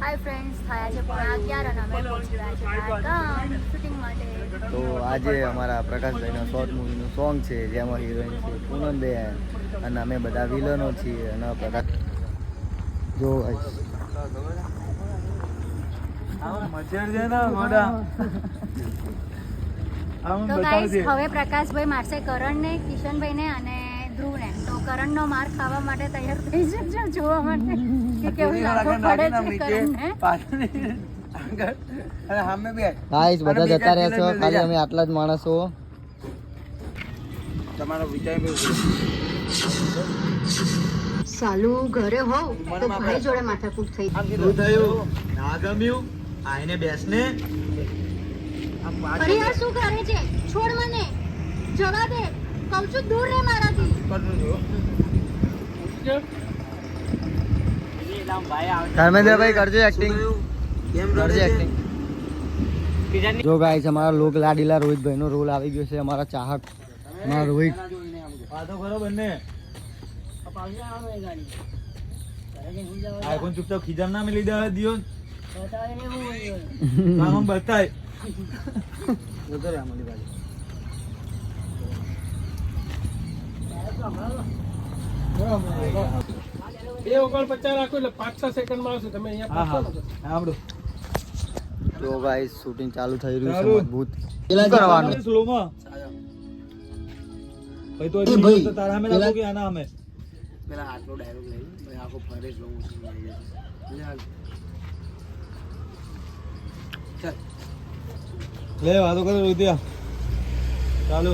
Hi friends, થયા છે પોણા 11 અને અમે પહોંચી ગયા છે ગામ શૂટિંગ માટે. તો આજે અમારા પ્રકાશભાઈના શોર્ટ મૂવીનું સોંગ છે જેમાં હિરોઈન છે પૂનમબેન અને અમે બધા વિલનો છીએ અને પ્રકાશ જો તો ગાઈસ હવે પ્રકાશભાઈ મારશે કરણને, કિશનભાઈને અને ધ્રુવને. તો કરણનો માર ખાવા માટે તૈયાર થઈ જજો જોવા માટે કે કેવું લાગો પડે છે કરણને. ગાઈસ બધા જતા રહ્યા છો, ખાલી અમે આટલા જ માણસો. તમારો વિચાર સાલું ઘરે હોવ તો ભાઈ જોડે માથાકૂટ થઈ શું થયું? ના ગમ્યું? આઈને બેસને. અરે યાર શું કરે છે? છોડ મને, જવા દે, કહું છું દૂર રહે મારાથી. ધર્મેન્દ્રભાઈ કરજો એક્ટિંગ, કરજો એક્ટિંગ. જો ગાઈસ અમારા લોક લાડીલા રોહિતભાઈનો રોલ આવી ગયો છે. અમારા ચાહક અમારા રોહિત વાતો કરો બંને. આઈફોન ચૂપચાપ ખીજામ ના મેલી દે દિયો. આમ બતાય. ઉતર આ મળી બાજુ. બે ઓગણ 50 રાખો એટલે 5-6 સેકન્ડમાં આવશે. તમે અહીંયા પહોંચો ને. સાંભળો. જો ગાઈસ શૂટિંગ ચાલુ થઈ રહ્યું છે. મજબૂત શું કરવાનું? સ્લોમાં. ભાઈ તો ભાઈ તો તારા અમે લાગો કે આના અમે. પેલા આટલો ડાયલોગ લઈ ભાઈ આખો ફરે સ્લો મોશન લઈ જાય. લે વાતો કરો રોહિત્યા. ચાલો.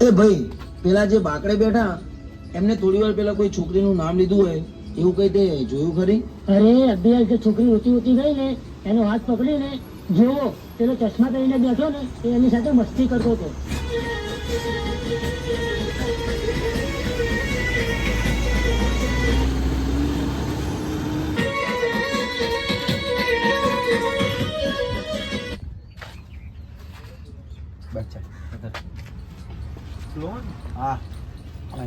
એ ભાઈ પેલા જે બાકડે બેઠા એમને થોડી વાર પેલા કોઈ છોકરીનું નામ લીધું હોય એવું કઈ તે જોયું ખરી? અરે અભ્યાસ જે છોકરી ઊંચી ઊંચી ગઈ ને એનો હાથ પકડીને જેવો પેલો ચશ્મા પહેરીને બેઠો ને એ એની સાથે મસ્તી કરતો હતો. બચ્ચા સ્લો હા હવે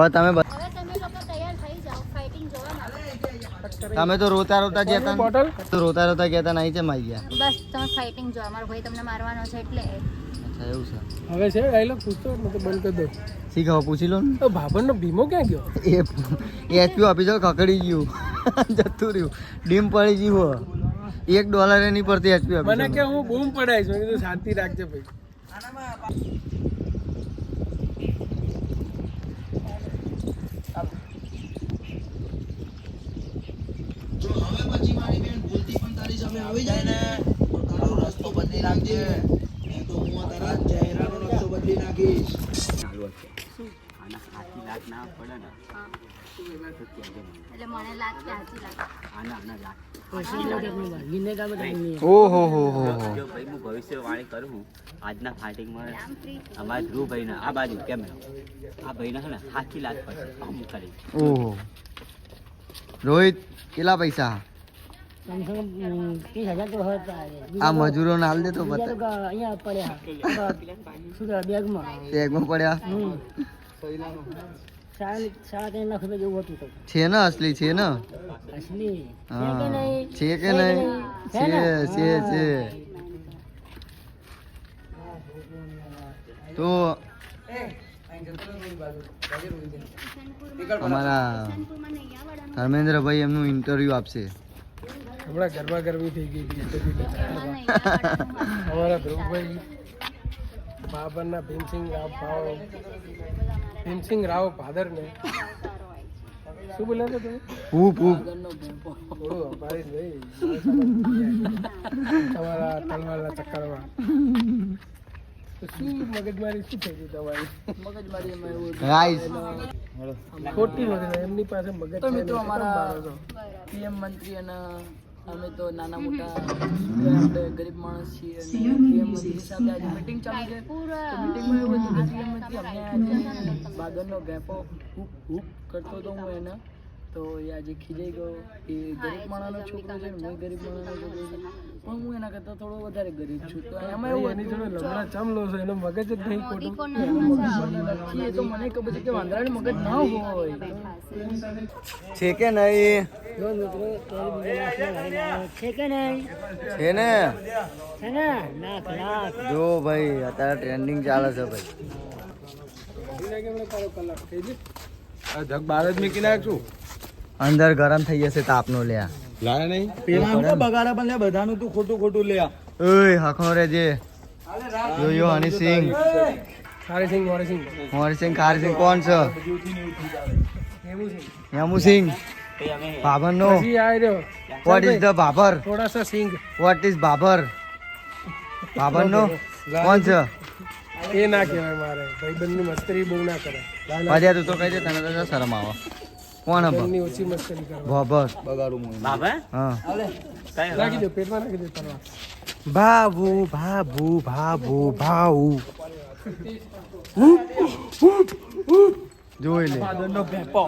તમે હવે તમે લોકો તૈયાર થઈ જાઓ ફાઇટિંગ જોવા માટે. તમે તો રોતા રોતા ગયા હતા, તો રોતા રોતા ગયા હતા નહીં છે માઈ ગયા. બસ તમે ફાઇટિંગ જોવા, મારો ભાઈ તમને મારવાનો છે એટલે. અચ્છા એવું છે. હવે છે ડાયલોગ પૂછતો મતલબ બંધ કરી દો. શીખ હવે પૂછી લો ને. તો ભાભરનો ભીમો ક્યાં ગયો? એ એચપી આપી જાવ, ખકડી ગયું જતું રહ્યું, ડીમ પડી ગયું. $1 નહીં પડતી એચપી મને આપી કે હું બૂમ પડાઈશ. મેં કીધું શાંતિ રાખજે ભાઈ. જો હવે પછી મારી બેન ભૂલથી પણ તારી સામે આવી જાય ને તો તારો રસ્તો બદલી નાખજે, નહીં તો હું તારા ચહેરાનો રસ્તો બદલી નાખીશ. એટલે મને લાગ કે હાચી લાગ. ઓહો હો હો જો ભાઈ હું ભવિષ્યવાણી કરું આજના ફાઇટિંગમાં અમારા ધ્રુવભાઈને આ બાજુ કેમ આ ભાઈને છે ને સાચી લાગ પડશે આમ કરી. ઓહો રોહિત કેટલા પૈસા? કમ સે કમ 30,000 તો હતા. આ મજૂરો ને હાલ દે તો બીજા બતા. તો અહીંયા પડ્યા શું બેગમાં. બેગમાં પડ્યા 3.5 લાખ રૂપિયા જેવું હતું. તો છે ને અસલી છે ને? અસલી હા છે કે છે કે નહીં? નહીં? છે છે ને? છે છે. તો અમારા ધર્મેન્દ્રભાઈ એમનું ઇન્ટરવ્યુ આપશે. હમણાં ગરબા ગરમી થઈ ગઈ હતી. અમારા ધ્રુવભાઈ બાબરના ભીમસિંહ રાવ ફાધરને શું બોલ્યા હતા તમે? પૂપ પૂપ થોડું અંબારીશ ભાઈ તમારા તલવારના ચક્કરમાં. તો શું મગજમારી શું થઈ ગઈ તમારી? ગાઈસ ખોટી મગજ, એમની પાસે મગજ છે નહીં. પીએમ મંત્રી અને અમે તો નાના મોટા આપણે ગરીબ માણસ છીએ અને પીએમ મંત્રી સાથે આજે મીટિંગ ચાલુ છે. તો મીટિંગમાં એવું હતું કે પીએમ મંત્રી અમને આજે બાગરનો વેપો હૂપ હૂપ કરતો હતો હું એને, તો તો એ આજે ખીજાઈ ગયો એ ગરીબ માણસનો છોકરો છે ને હું ગરીબ માણસનો છોકરો છું પણ હું એના કરતાં થોડો વધારે ગરીબ છું તો એમાં એવું એની જોડે લમણા ચમ લો છો એનો મગજ જ નહીં ખોટું નથી એ તો મને ખબર છે કે વાંદરાનું મગજ ના હોય છે કે નહીં છે કે નહીં છે ને છે ને લાખ લાખ જો ભાઈ અત્યારે ટ્રેન્ડિંગ ચાલે છે ભાઈ જગ બહાર જ મૂકી નાખશું અંદર ગરમ થઈ જશે તાપનો લ્યા લાવે નહીં પેલા બગાડા પણ લે બધાનું તું ખોટું ખોટું લે ઓય હખો રે જે યો હની સિંહ ખારી સિંહ મોરી સિંહ મોરી સિંહ ખારી સિંહ કોણ છે હેમુ સિંહ બાબર નો પછી આ રહ્યો વોટ ઇઝ ધ બાબર થોડા સા સિંહ વોટ ઇઝ બાબર બાબર નો કોણ છે એ ના કહેવાય મારે ભાઈબંધની મસ્કરી બહુ ના કરે અરે તું તો કહી દે તને તો શરમ આવે કોણ હે એમની ઓછી મસ્કરી કરે બાબર બગાડું બાબા હા નાખી દો પેટમાં નાખી દો તરવા ભાભુ ભાભુ ભાભુ ભાઉ જોઈ લે ફાધરનો ભેપો